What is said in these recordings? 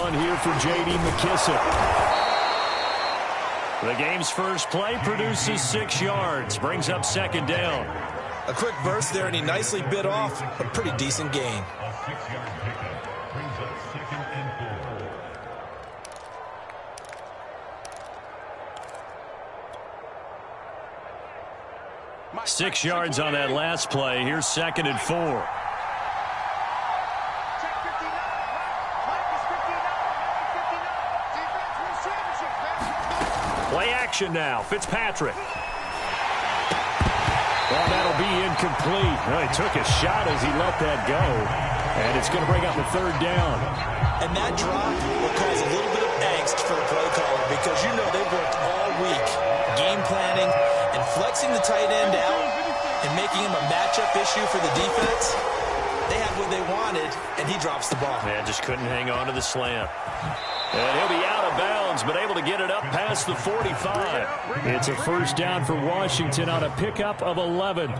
run here for J.D. McKissic. The game's first play produces 6 yards, brings up second down. A quick burst there, and he nicely bit off a pretty decent gain. 6 yards on that last play. Here's 2nd and 4. Play action now. Fitzpatrick. Well, that'll be incomplete. Well, he took a shot as he let that go. And it's going to bring up the 3rd down. And that drop will cause a little bit of angst for the play caller because you know they've worked all week game planning and flexing the tight end out and making him a matchup issue for the defense. They had what they wanted, and he drops the ball. Yeah, just couldn't hang on to the slant. And he'll be out of bounds, but able to get it up past the 45. It's a 1st down for Washington on a pickup of 11.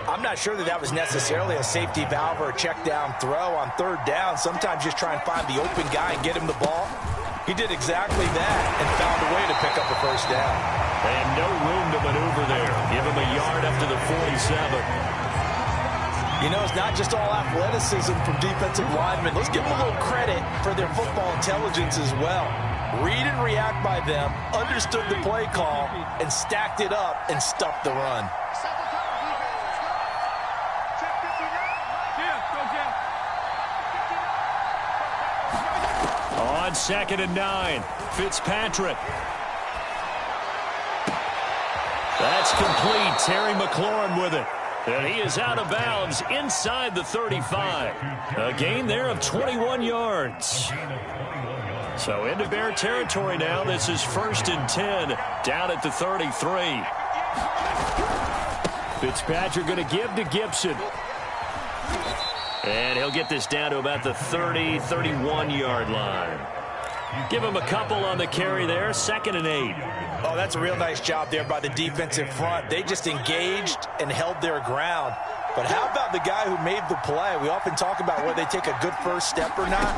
I'm not sure that was necessarily a safety valve or a check down throw on 3rd down. Sometimes just try and find the open guy and get him the ball. He did exactly that and found a way to pick up a 1st down. And no room to maneuver there. Give him a yard up to the 47. You know, it's not just all athleticism from defensive linemen. Let's give them a little credit for their football intelligence as well. Read and react by them, understood the play call, and stacked it up and stuffed the run. On 2nd and 9, Fitzpatrick. That's complete. Terry McLaurin with it. And he is out of bounds inside the 35. A gain there of 21 yards. So into Bear territory now. This is 1st and 10 down at the 33. Fitzpatrick going to give to Gibson. And he'll get this down to about the 30, 31-yard line. Give him a couple on the carry there. 2nd and 8. Oh, that's a real nice job there by the defensive front. They just engaged and held their ground. But how about the guy who made the play? We often talk about whether they take a good first step or not.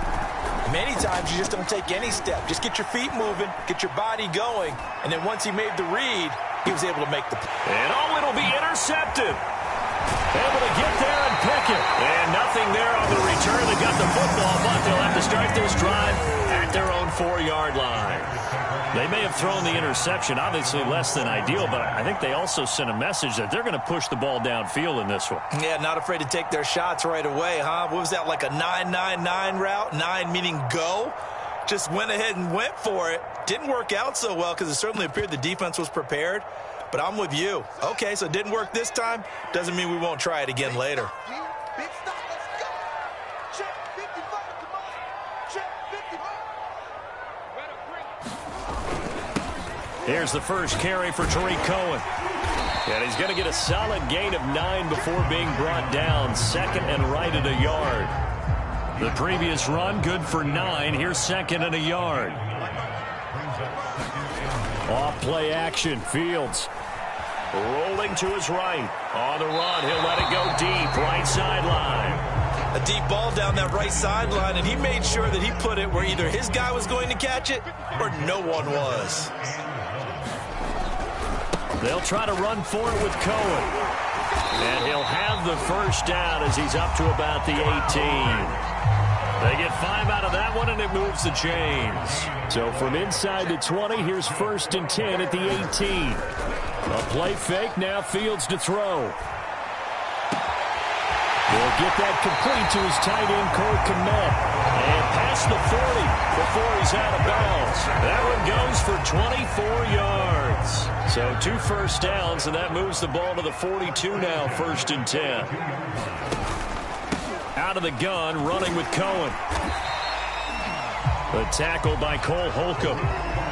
Many times you just don't take any step. Just get your feet moving, get your body going, and then once he made the read, he was able to make the play. And it'll be intercepted. Able to get there and pick it. And nothing there on the return. They got the football, but they'll have to start this drive at their own 4-yard line. They may have thrown the interception, obviously less than ideal, but I think they also sent a message that they're going to push the ball downfield in this one. Yeah, not afraid to take their shots right away, huh? What was that, like a 9-9-9 route? 9 meaning go? Just went ahead and went for it. Didn't work out so well because it certainly appeared the defense was prepared. But I'm with you. Okay, so it didn't work this time. Doesn't mean we won't try it again later. Here's the first carry for Tariq Cohen. And he's going to get a solid gain of 9 before being brought down. 2nd and right at a yard. The previous run, good for 9. Here's 2nd and a yard. Off play action. Fields rolling to his right. On the run, he'll let it go deep. Right sideline. A deep ball down that right sideline, and he made sure that he put it where either his guy was going to catch it or no one was. They'll try to run for it with Cohen. And he'll have the 1st down as he's up to about the 18. They get 5 out of that one, and it moves the chains. So from inside the 20, here's 1st and 10 at the 18. A play fake, now Fields to throw. He'll get that complete to his tight end, Cole Kmet. And past the 40 before he's out of bounds. That one goes for 24 yards. So 2 first downs, and that moves the ball to the 42 now, 1st and 10. Out of the gun, running with Cohen. The tackle by Cole Holcomb.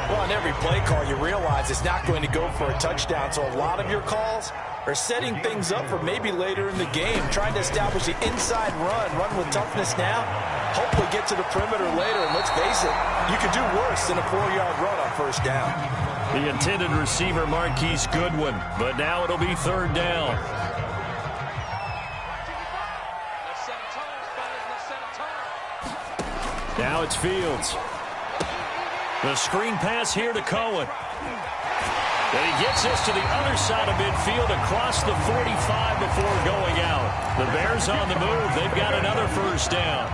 Well, on every play call, you realize it's not going to go for a touchdown. So a lot of your calls are setting things up for maybe later in the game, trying to establish the inside run with toughness now, hopefully get to the perimeter later. And let's face it, you could do worse than a 4-yard run on 1st down. The intended receiver, Marquise Goodwin, but now it'll be 3rd down. Now Now it's Fields. The screen pass here to Cohen. And he gets this to the other side of midfield across the 45 before going out. The Bears on the move. They've got another first down.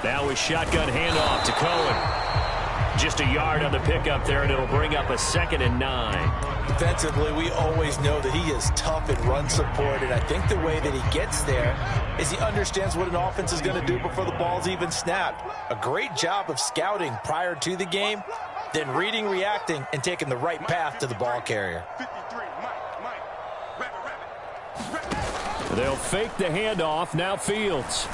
Now a shotgun handoff to Cohen. Just a yard on the pickup there, and it'll bring up a 2nd and 9. Defensively, we always know that he is tough in run support, and I think the way that he gets there is he understands what an offense is going to do before the ball's even snapped. A great job of scouting prior to the game, then reading, reacting, and taking the right path to the ball carrier. They'll fake the handoff. Now Fields.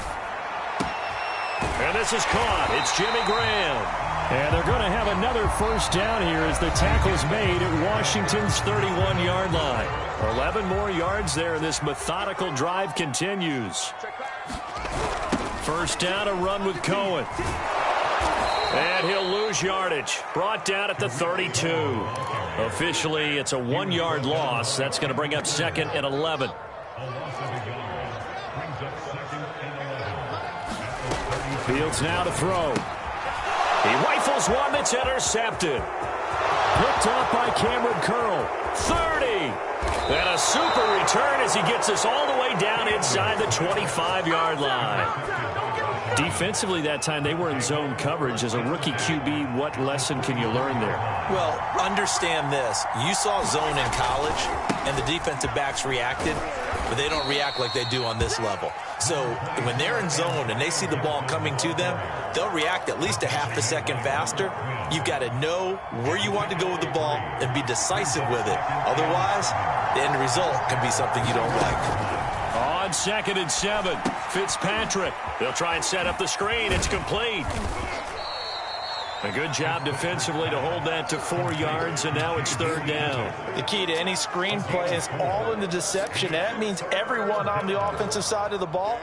And this is caught. It's Jimmy Graham. And they're going to have another first down here as the tackle's made at Washington's 31-yard line. 11 more yards there, and this methodical drive continues. First down, a run with Cohen. And he'll lose yardage. Brought down at the 32. Officially, it's a 1-yard loss. That's going to bring up 2nd and 11. Fields now to throw. He rifles one that's intercepted. Picked off by Cameron Curl. 30. And a super return as he gets us all the way down inside the 25-yard line. Defensively that time, they were in zone coverage. As a rookie QB, what lesson can you learn there? Well, understand this. You saw zone in college, and the defensive backs reacted, but they don't react like they do on this level. So when they're in zone and they see the ball coming to them, they'll react at least a half a second faster. You've got to know where you want to go with the ball and be decisive with it. Otherwise, the end result can be something you don't like. On 2nd and 7, Fitzpatrick. They'll try and set up the screen. It's complete. A good job defensively to hold that to 4 yards, and now it's 3rd down. The key to any screen play is all in the deception. That means everyone on the offensive side of the ball,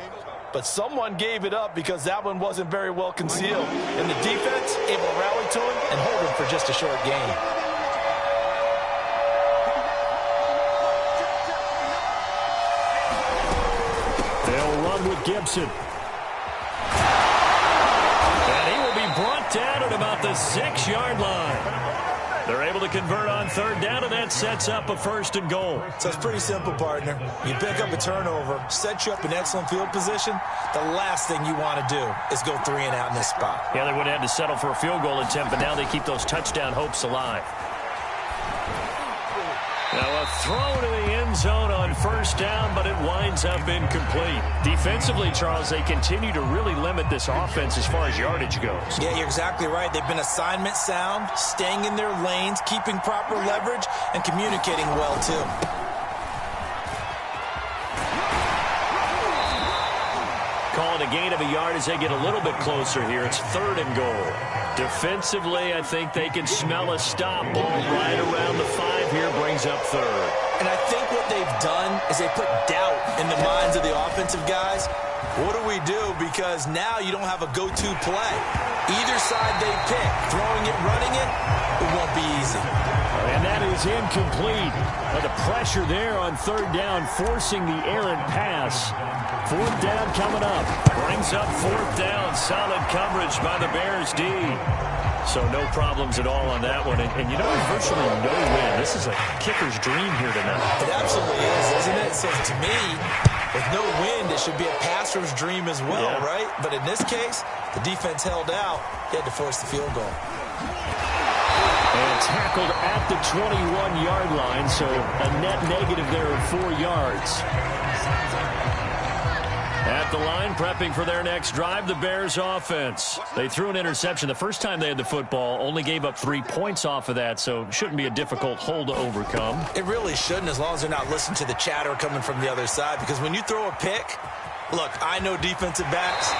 but someone gave it up because that one wasn't very well concealed. And the defense able to rally to him and hold him for just a short gain. They'll run with Gibson. Brought down at about the 6-yard line. They're able to convert on 3rd down, and that sets up a 1st and goal. So it's pretty simple, partner. You pick up a turnover, set you up in excellent field position. The last thing you want to do is go 3 and out in this spot. Yeah, they would have had to settle for a field goal attempt, but now they keep those touchdown hopes alive. Now a throw to the end zone on 1st down, but it winds up incomplete. Defensively, Charles, they continue to really limit this offense as far as yardage goes. Yeah, you're exactly right. They've been assignment sound, staying in their lanes, keeping proper leverage, and communicating well, too. Calling a gain of a yard as they get a little bit closer here. It's 3rd and goal. Defensively, I think they can smell a stop. Ball right around the 5 here, brings up 3rd. And I think what they've done is they put doubt in the minds of the offensive guys. What do we do? Because now you don't have a go-to play. Either side they pick, throwing it, running it, it won't be easy. And that is incomplete. But the pressure there on 3rd down, forcing the errant pass. 4th down coming up. Brings up 4th down. Solid coverage by the Bears D. So no problems at all on that one. And you know, virtually no win. This is a kicker's dream here tonight. It absolutely is, isn't it? So to me, with no wind, it should be a passer's dream as well, yeah. Right? But in this case, the defense held out. They had to force the field goal. And tackled at the 21-yard line, so a net negative there of 4 yards. At the line, prepping for their next drive, the Bears offense. They threw an interception the first time they had the football, only gave up 3 points off of that, so shouldn't be a difficult hole to overcome. It really shouldn't, as long as they're not listening to the chatter coming from the other side, because when you throw a pick, look, I know defensive backs,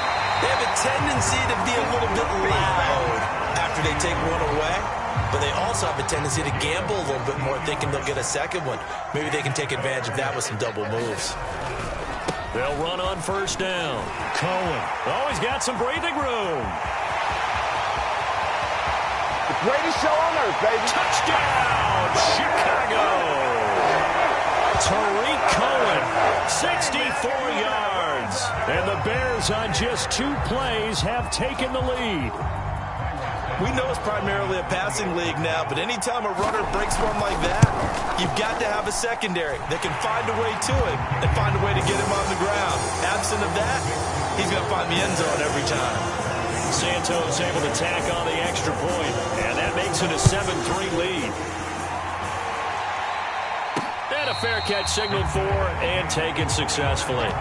they have a tendency to be a little bit loud after they take one away, but they also have a tendency to gamble a little bit more, thinking they'll get a second one. Maybe they can take advantage of that with some double moves. They'll run on 1st down. Cohen. Oh, he's got some breathing room. The greatest show on earth, baby. Touchdown, Chicago. Tariq Cohen, 64 yards. And the Bears on just 2 plays have taken the lead. We know it's primarily a passing league now, but anytime a runner breaks one like that, you've got to have a secondary that can find a way to him and find a way to get him on the ground. Absent of that, he's going to find the end zone every time. Santos able to tack on the extra point, and that makes it a 7-3 lead. And a fair catch signaled for and taken successfully.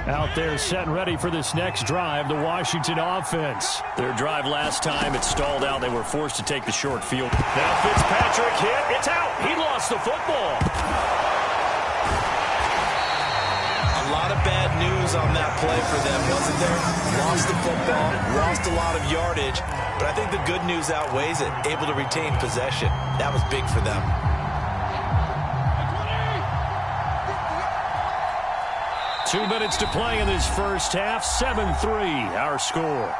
Out there set and ready for this next drive, the Washington offense. Their drive last time, it stalled out. They were forced to take the short field. Now Fitzpatrick hit. It's out. He lost the football. A lot of bad news on that play for them, wasn't there? Lost the football, lost a lot of yardage, but I think the good news outweighs it. Able to retain possession. That was big for them. 2 minutes to play in this first half. 7-3, our score.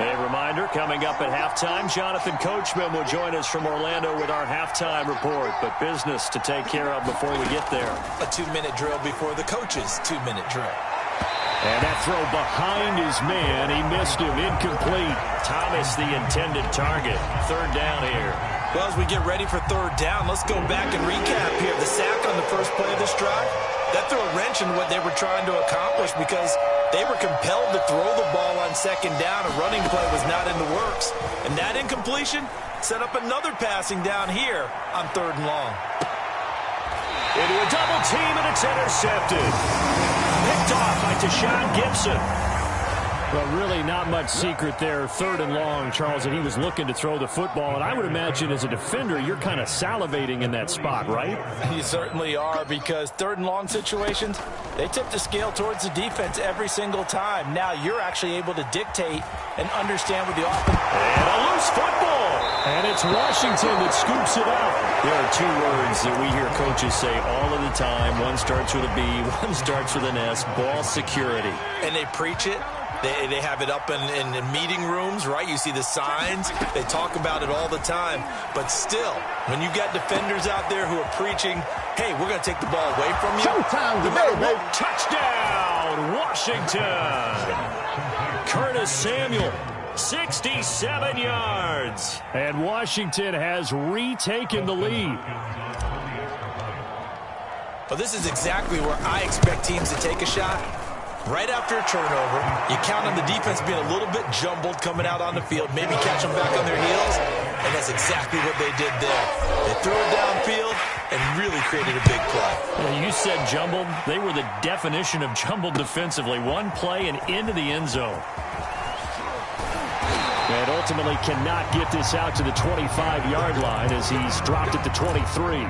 A reminder, coming up at halftime, Jonathan Coachman will join us from Orlando with our halftime report. But business to take care of before we get there. A 2-minute drill before the coach's 2-minute drill. And that throw behind his man. He missed him. Incomplete. Thomas, the intended target. 3rd down here. Well, as we get ready for 3rd down, let's go back and recap here. The sack on the first play of this drive, that threw a wrench in what they were trying to accomplish because they were compelled to throw the ball on 2nd down. A running play was not in the works. And that incompletion set up another passing down here on 3rd and long. Into a double team, and it's intercepted. Picked off by Tashawn Gibson. Well, really not much secret there. 3rd and long, Charles, and he was looking to throw the football. And I would imagine as a defender, you're kind of salivating in that spot, right? You certainly are, because 3rd and long situations, they tip the scale towards the defense every single time. Now you're actually able to dictate and understand what the offense. And a loose football. And it's Washington that scoops it out. There are 2 words that we hear coaches say all of the time. One starts with a B, one starts with an S, ball security. And they preach it. They have it up in meeting rooms, right? You see the signs. They talk about it all the time. But still, when you got defenders out there who are preaching, hey, we're going to take the ball away from you. Showtime today, baby. Touchdown, Washington. Curtis Samuel, 67 yards. And Washington has retaken the lead. Well, this is exactly where I expect teams to take a shot. Right after a turnover, you count on the defense being a little bit jumbled coming out on the field, maybe catch them back on their heels, and that's exactly what they did there. They threw it downfield and really created a big play. Well, you said jumbled. They were the definition of jumbled defensively. One play and into the end zone. And ultimately cannot get this out to the 25-yard line as he's dropped it to 23.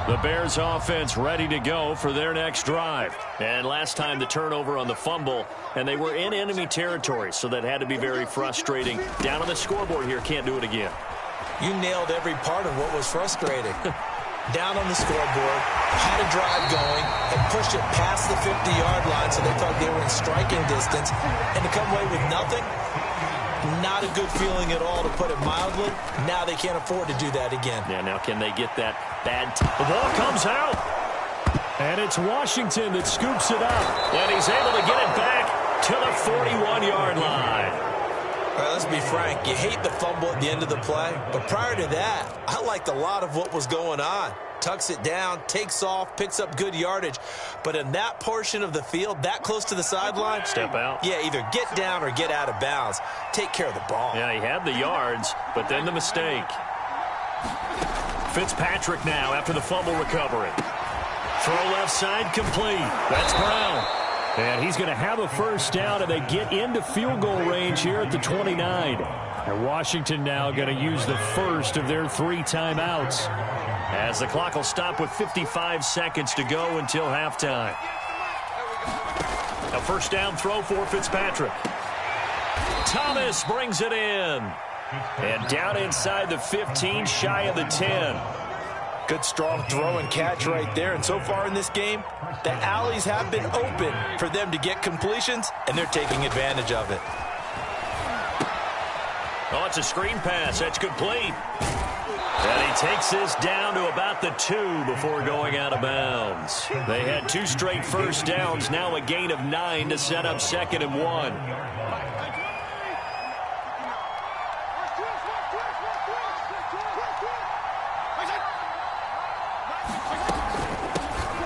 The Bears offense ready to go for their next drive. And last time the turnover on the fumble, and they were in enemy territory, so that had to be very frustrating. Down on the scoreboard here, can't do it again. You nailed every part of what was frustrating. Down on the scoreboard, had a drive going, and pushed it past the 50-yard line, so they thought they were in striking distance, and to come away with nothing, not a good feeling at all, to put it mildly. Now they can't afford to do that again. Yeah, now can they get that bad the ball comes out. And it's Washington that scoops it up. And he's able to get it back to the 41-yard line. All right, let's be frank. You hate the fumble at the end of the play, but prior to that, I liked a lot of what was going on. Tucks it down, takes off, picks up good yardage. But in that portion of the field, that close to the sideline, step out. Yeah, either get down or get out of bounds. Take care of the ball. Yeah, he had the yards, but then the mistake. Fitzpatrick now after the fumble recovery. Throw left side complete. That's Brown. And he's going to have a first down, and they get into field goal range here at the 29. And Washington now going to use the first of their 3 timeouts, as the clock will stop with 55 seconds to go until halftime. A first down throw for Fitzpatrick. Thomas brings it in. And down inside the 15, shy of the 10. Good strong throw and catch right there. And so far in this game, the alleys have been open for them to get completions, and they're taking advantage of it. Oh, it's a screen pass. That's complete. And he takes this down to about the 2 before going out of bounds. They had 2 straight first downs, now a gain of 9 to set up 2nd and 1.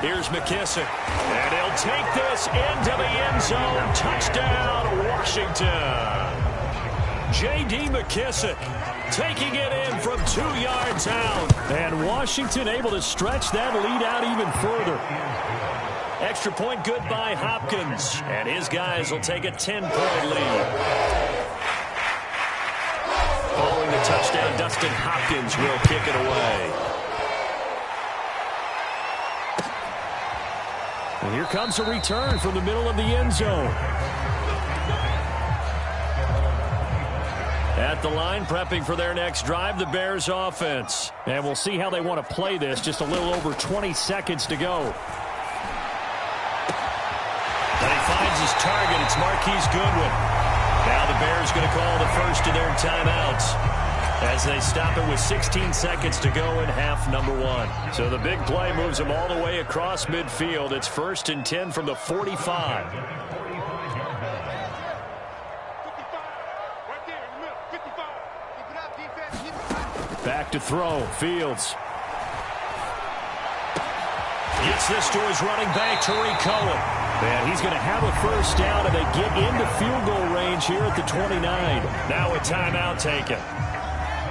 Here's McKissick, and he'll take this into the end zone. Touchdown, Washington. J.D. McKissick taking it in from 2 yards out. And Washington able to stretch that lead out even further. Extra point good by Hopkins, and his guys will take a 10-point lead. Following the touchdown, Dustin Hopkins will kick it away. And here comes a return from the middle of the end zone. At the line, prepping for their next drive, the Bears offense. And we'll see how they want to play this. Just a little over 20 seconds to go. And he finds his target. It's Marquise Goodwin. Now the Bears going to call the first of their timeouts, as they stop it with 16 seconds to go in half number 1. So the big play moves them all the way across midfield. It's 1st and 10 from the 45. Back to throw. Fields. Gets this to his running back, Tariq Cohen. And he's going to have a first down, and they get into field goal range here at the 29. Now a timeout taken.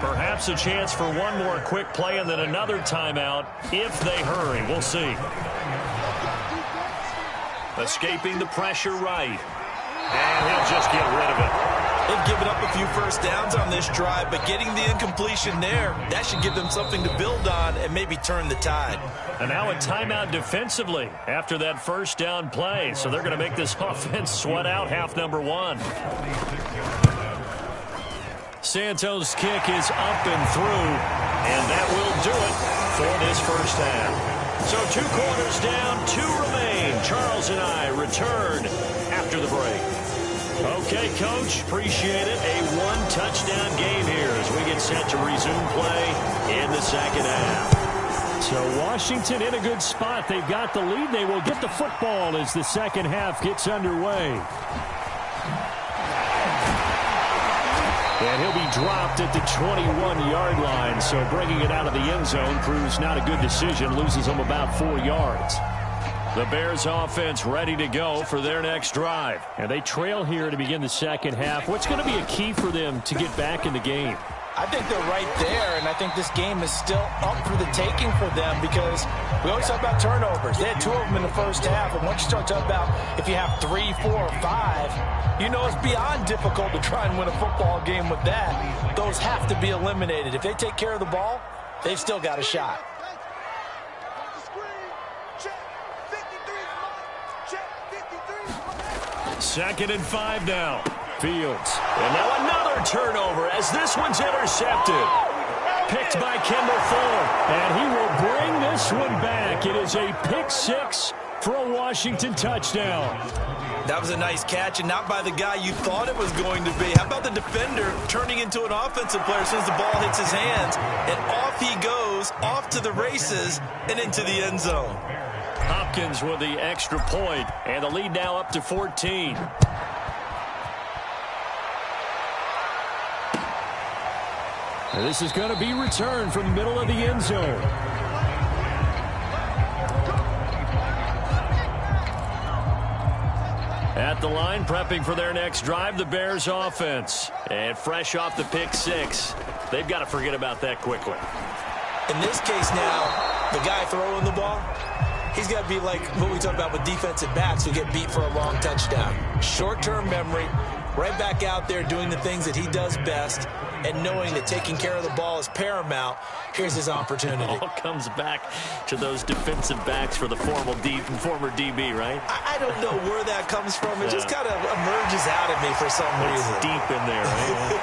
Perhaps a chance for one more quick play and then another timeout if they hurry. We'll see. Escaping the pressure right. And he'll just get rid of it. They've given up a few first downs on this drive, but getting the incompletion there, that should give them something to build on and maybe turn the tide. And now a timeout defensively after that first down play. So they're going to make this offense sweat out half number 1. Santos' kick is up and through, and that will do it for this first half. So 2 quarters down, 2 remain. Charles and I return after the break. Okay, Coach, appreciate it. A 1-touchdown game here as we get set to resume play in the second half. So Washington in a good spot. They've got the lead. They will get the football as the second half gets underway. And he'll be dropped at the 21-yard line. So bringing it out of the end zone proves not a good decision. Loses them about 4 yards. The Bears offense ready to go for their next drive. And they trail here to begin the second half. What's going to be a key for them to get back in the game? I think they're right there, and I think this game is still up for the taking for them because we always talk about turnovers. They had 2 of them in the first half, and once you start talking about if you have 3, 4, or 5, you know it's beyond difficult to try and win a football game with that. Those have to be eliminated. If they take care of the ball, they've still got a shot. Second and 5 now. Fields. And now another turnover as this one's intercepted. Picked by Kendall Fuller. And he will bring this one back. It is a pick 6 for a Washington touchdown. That was a nice catch, and not by the guy you thought it was going to be. How about the defender turning into an offensive player as soon as the ball hits his hands? And off he goes, off to the races, and into the end zone. Hopkins with the extra point, and the lead now up to 14. And this is going to be returned from the middle of the end zone. At the line, prepping for their next drive, the Bears offense. And fresh off the pick 6, they've got to forget about that quickly. In this case now, the guy throwing the ball, He's got to be like what we talk about with defensive backs who get beat for a long touchdown. Short-term memory, right back out there doing the things that he does best, and knowing that taking care of the ball is paramount. Here's his opportunity. It all comes back to those defensive backs for the former DB, right? I don't know where that comes from. It just kind of emerges out of me for some reason. It's deep in there, right?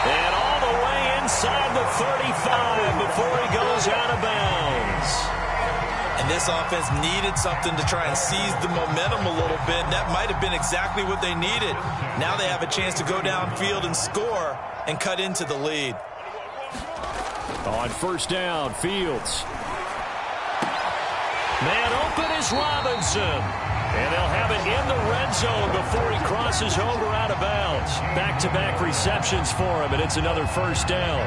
And all the way inside the 35 before he goes out of bounds. And this offense needed something to try and seize the momentum a little bit. And that might have been exactly what they needed. Now they have a chance to go downfield and score and cut into the lead. On first down, Fields. Man open is Robinson. And they'll have it in the red zone before he crosses over out of bounds. Back-to-back receptions for him, and it's another first down.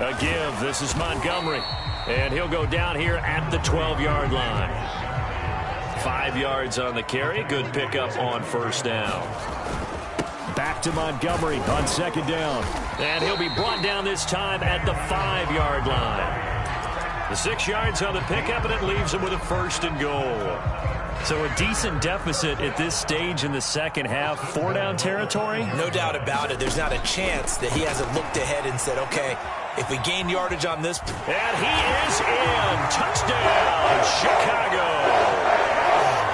A give. This is Montgomery. And he'll go down here at the 12-yard line. 5 yards on the carry. Good pickup on first down. Back to Montgomery on second down. And he'll be brought down this time at the 5-yard line. The 6 yards on the pickup, and it leaves him with a first and goal. So a decent deficit at this stage in the second half. 4-down territory? No doubt about it. There's not a chance that he hasn't looked ahead and said, okay, if we gain yardage on this. And he is in. Touchdown, Chicago.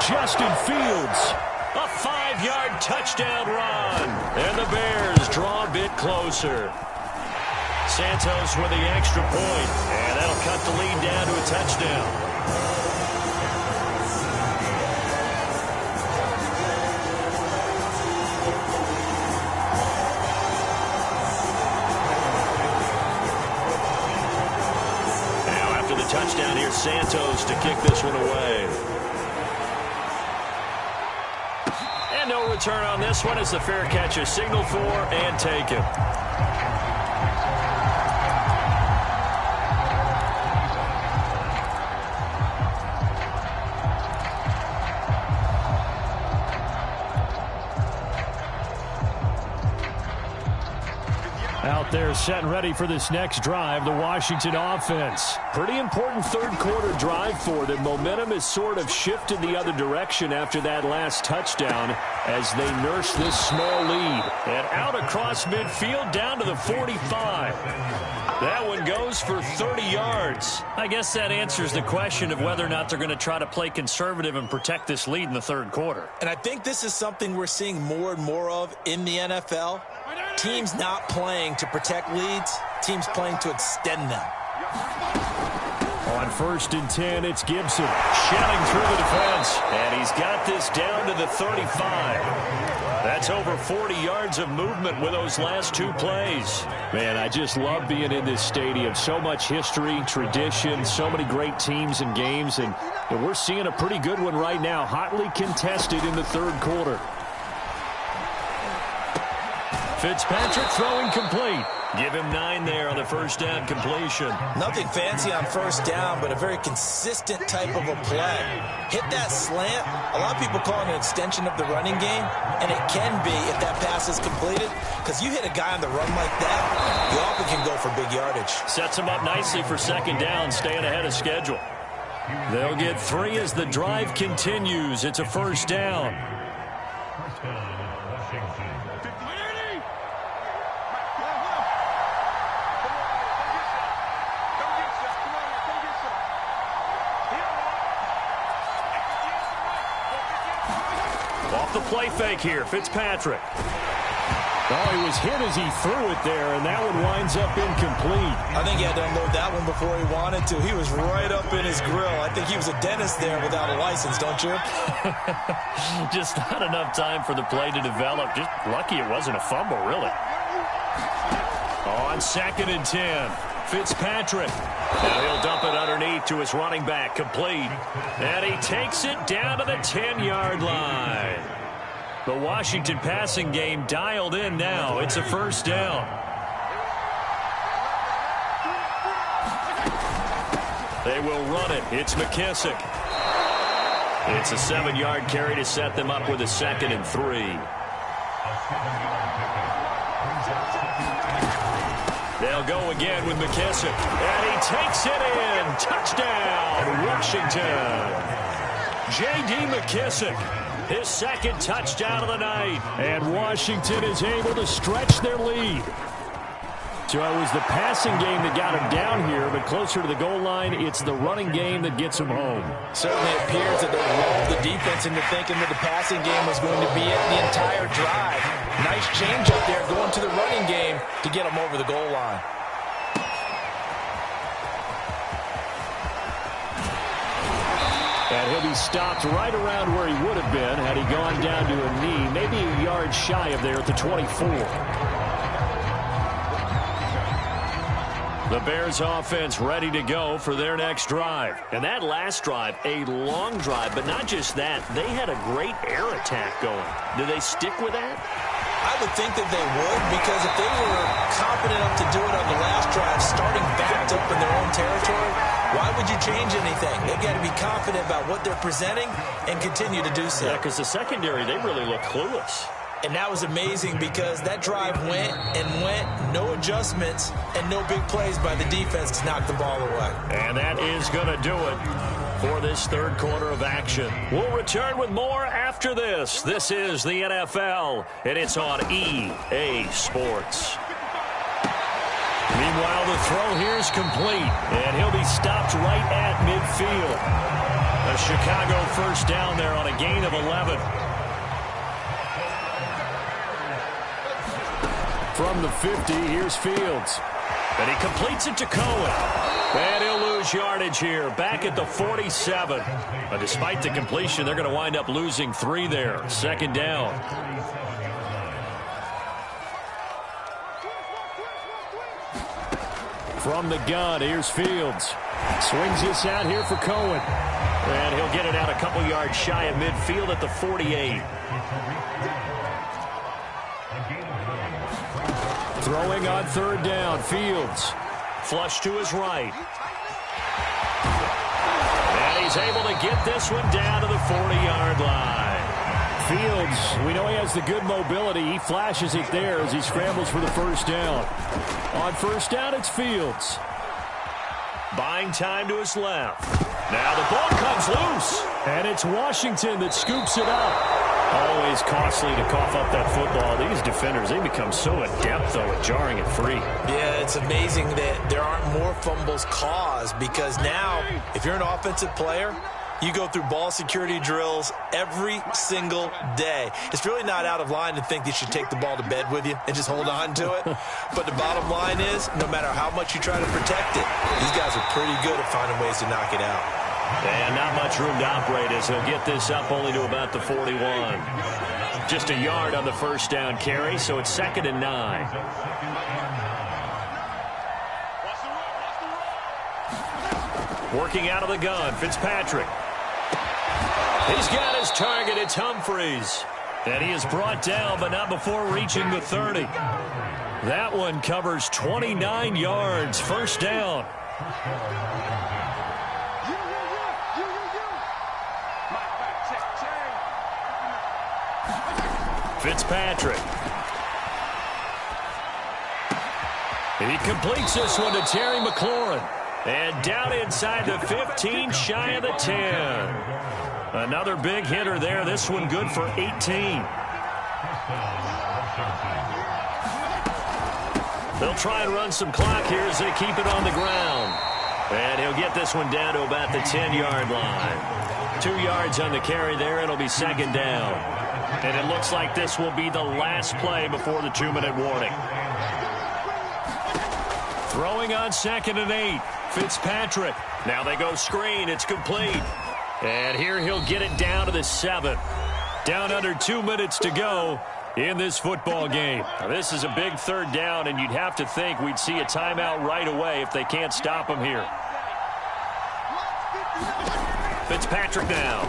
Justin Fields, a 5-yard touchdown run. And the Bears draw a bit closer. Santos with the extra point. And that'll cut the lead down to a touchdown. Touchdown here, Santos to kick this one away. And no return on this one as the fair catch is signaled for and taken. Out there set and ready for this next drive, the Washington offense. Pretty important third-quarter drive for them. Momentum has sort of shifted the other direction after that last touchdown as they nurse this small lead. And out across midfield down to the 45. That one goes for 30 yards. I guess that answers the question of whether or not they're going to try to play conservative and protect this lead in the third quarter. And I think this is something we're seeing more and more of in the NFL. Teams not playing to protect leads, teams playing to extend them. On first and 10, it's Gibson shelling through the defense. And he's got this down to the 35. That's over 40 yards of movement with those last two plays. Man, I just love being in this stadium. So much history, tradition, so many great teams and games. And we're seeing a pretty good one right now, hotly contested in the third quarter. Fitzpatrick throwing complete. Give him 9 there on the first down completion. Nothing fancy on first down, but a very consistent type of a play. Hit that slant. A lot of people call it an extension of the running game, and it can be if that pass is completed, because you hit a guy on the run like that, you often can go for big yardage. Sets him up nicely for second down, staying ahead of schedule. They'll get 3 as the drive continues. It's a first down. Off the play fake here, Fitzpatrick. Oh, he was hit as he threw it there, and that one winds up incomplete. I think he had to unload that one before he wanted to. He was right up in his grill. I think he was a dentist there without a license, don't you? Just not enough time for the play to develop. Just lucky it wasn't a fumble, really. On second and 10, Fitzpatrick. Now he'll dump it underneath to his running back, complete. And he takes it down to the 10-yard line. The Washington passing game dialed in now. It's a first down. They will run it. It's McKissick. It's a 7-yard carry to set them up with a second and 3. They'll go again with McKissic. And he takes it in. Touchdown, Washington. J.D. McKissic, his second touchdown of the night. And Washington is able to stretch their lead. So it was the passing game that got him down here, but closer to the goal line, it's the running game that gets him home. Certainly appears that they lulled the defense into thinking that the passing game was going to be it the entire drive. Nice change up there going to the running game to get him over the goal line. And he'll be stopped right around where he would have been had he gone down to a knee, maybe a yard shy of there at the 24. The Bears offense ready to go for their next drive. And that last drive, a long drive, but not just that. They had a great air attack going. Do they stick with that? I would think that they would, because if they were competent enough to do it on the last drive, starting backed up in their own territory, why would you change anything? They've got to be confident about what they're presenting and continue to do so. Yeah, because the secondary, they really look clueless. And that was amazing because that drive went and went, no adjustments, and no big plays by the defense to knock the ball away. And that is going to do it for this third quarter of action. We'll return with more after this. This is the NFL, and it's on EA Sports. Meanwhile, the throw here is complete, and he'll be stopped right at midfield. A Chicago first down there on a gain of 11. From the 50, here's Fields. And he completes it to Cohen. And he'll lose yardage here, back at the 47. But despite the completion, they're going to wind up losing 3 there. Second down. From the gun, here's Fields. Swings this out here for Cohen. And he'll get it out a couple yards shy of midfield at the 48. Throwing on third down, Fields. Flush to his right. And he's able to get this one down to the 40-yard line. Fields, we know he has the good mobility. He flashes it there as he scrambles for the first down. On first down, it's Fields. Buying time to his left. Now the ball comes loose. And it's Washington that scoops it up. Always costly to cough up that football. These defenders, they become so adept, though, at jarring it free. Yeah, it's amazing that there aren't more fumbles caused, because now, if you're an offensive player, you go through ball security drills every single day. It's really not out of line to think you should take the ball to bed with you and just hold on to it. But the bottom line is, no matter how much you try to protect it, these guys are pretty good at finding ways to knock it out. And not much room to operate as he'll get this up only to about the 41. Just a yard on the first down carry, so it's 2nd and 9. Working out of the gun, Fitzpatrick. He's got his target, it's Humphreys. And he is brought down, but not before reaching the 30. That one covers 29 yards, first down. Fitzpatrick. And he completes this one to Terry McLaurin. And down inside the 15, shy of the 10. Another big hitter there. This one good for 18. They'll try and run some clock here as they keep it on the ground. And he'll get this one down to about the 10-yard line. 2 yards on the carry there. It'll be second down. And it looks like this will be the last play before the 2-minute warning. Throwing on 2nd and 8. Fitzpatrick. Now they go screen. It's complete. And here he'll get it down to the 7. Down under 2 minutes to go in this football game. Now, this is a big third down, and you'd have to think we'd see a timeout right away if they can't stop him here. Fitzpatrick now.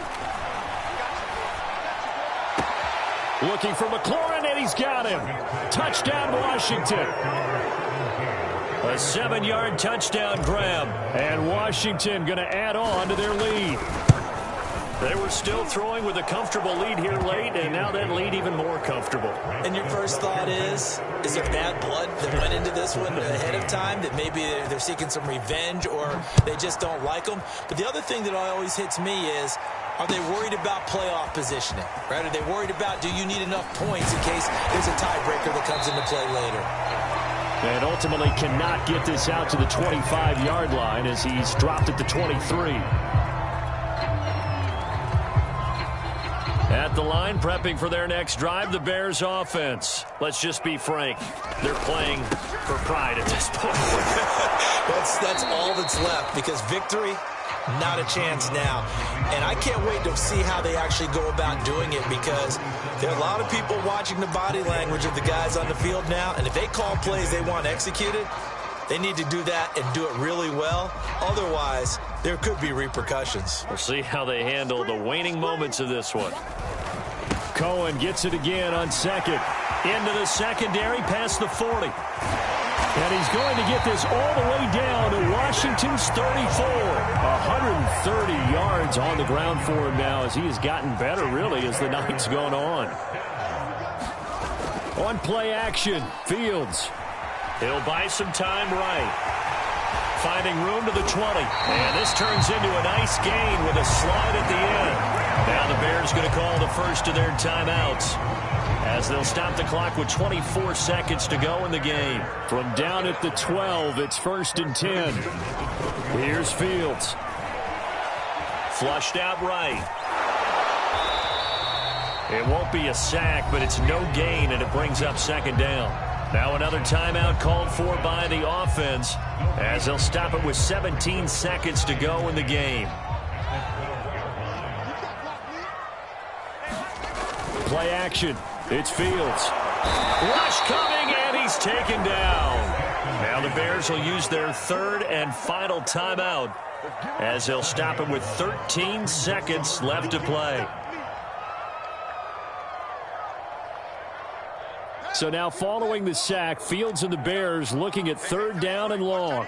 Looking for McLaurin, and he's got him. Touchdown, Washington. A 7-yard touchdown grab. And Washington going to add on to their lead. They were still throwing with a comfortable lead here late, and now that lead even more comfortable. And your first thought is there bad blood that went into this one ahead of time, that maybe they're seeking some revenge or they just don't like them? But the other thing that always hits me is, are they worried about playoff positioning? Right? Are they worried about, do you need enough points in case there's a tiebreaker that comes into play later? And ultimately cannot get this out to the 25-yard line as he's dropped at the 23. At the line, prepping for their next drive, the Bears offense. Let's just be frank. They're playing for pride at this point. That's all that's left, because victory, not a chance now. And I can't wait to see how they actually go about doing it, because there are a lot of people watching the body language of the guys on the field now, and if they call plays they want executed, they need to do that and do it really well. Otherwise, there could be repercussions. We'll see how they handle the waning moments of this one. Cohen gets it again on second. Into the secondary, past the 40. And he's going to get this all the way down to Washington's 34. 130 yards on the ground for him now, as he has gotten better, really, as the night's gone on. On play action, Fields. He'll buy some time right. Finding room to the 20. And this turns into a nice gain with a slide at the end. Now the Bears going to call the first of their timeouts, as they'll stop the clock with 24 seconds to go in the game. From down at the 12, it's 1st and 10. Here's Fields. Flushed out right. It won't be a sack, but it's no gain, and it brings up 2nd down. Now another timeout called for by the offense, as they'll stop it with 17 seconds to go in the game. Play action. It's Fields. Rush coming, and he's taken down. Now the Bears will use their 3rd and final timeout, as they'll stop it with 13 seconds left to play. So now following the sack, Fields and the Bears looking at 3rd down and long.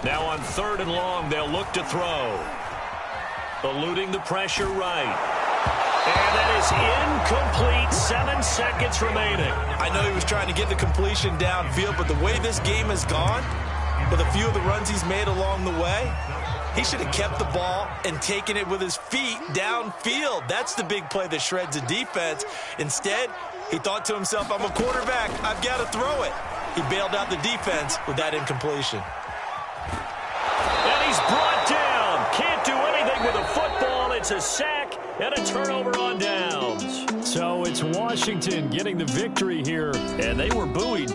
Now on 3rd and long, they'll look to throw. Eluding the pressure right. And that is incomplete. 7 seconds remaining. I know he was trying to get the completion downfield, but the way this game has gone, with a few of the runs he's made along the way, he should have kept the ball and taken it with his feet downfield. That's the big play that shreds a defense. Instead, he thought to himself, I'm a quarterback, I've got to throw it. He bailed out the defense with that incompletion. And he's brought down. Can't do anything with a football. It's a sack and a turnover on downs. So it's Washington getting the victory here, and they were buoyed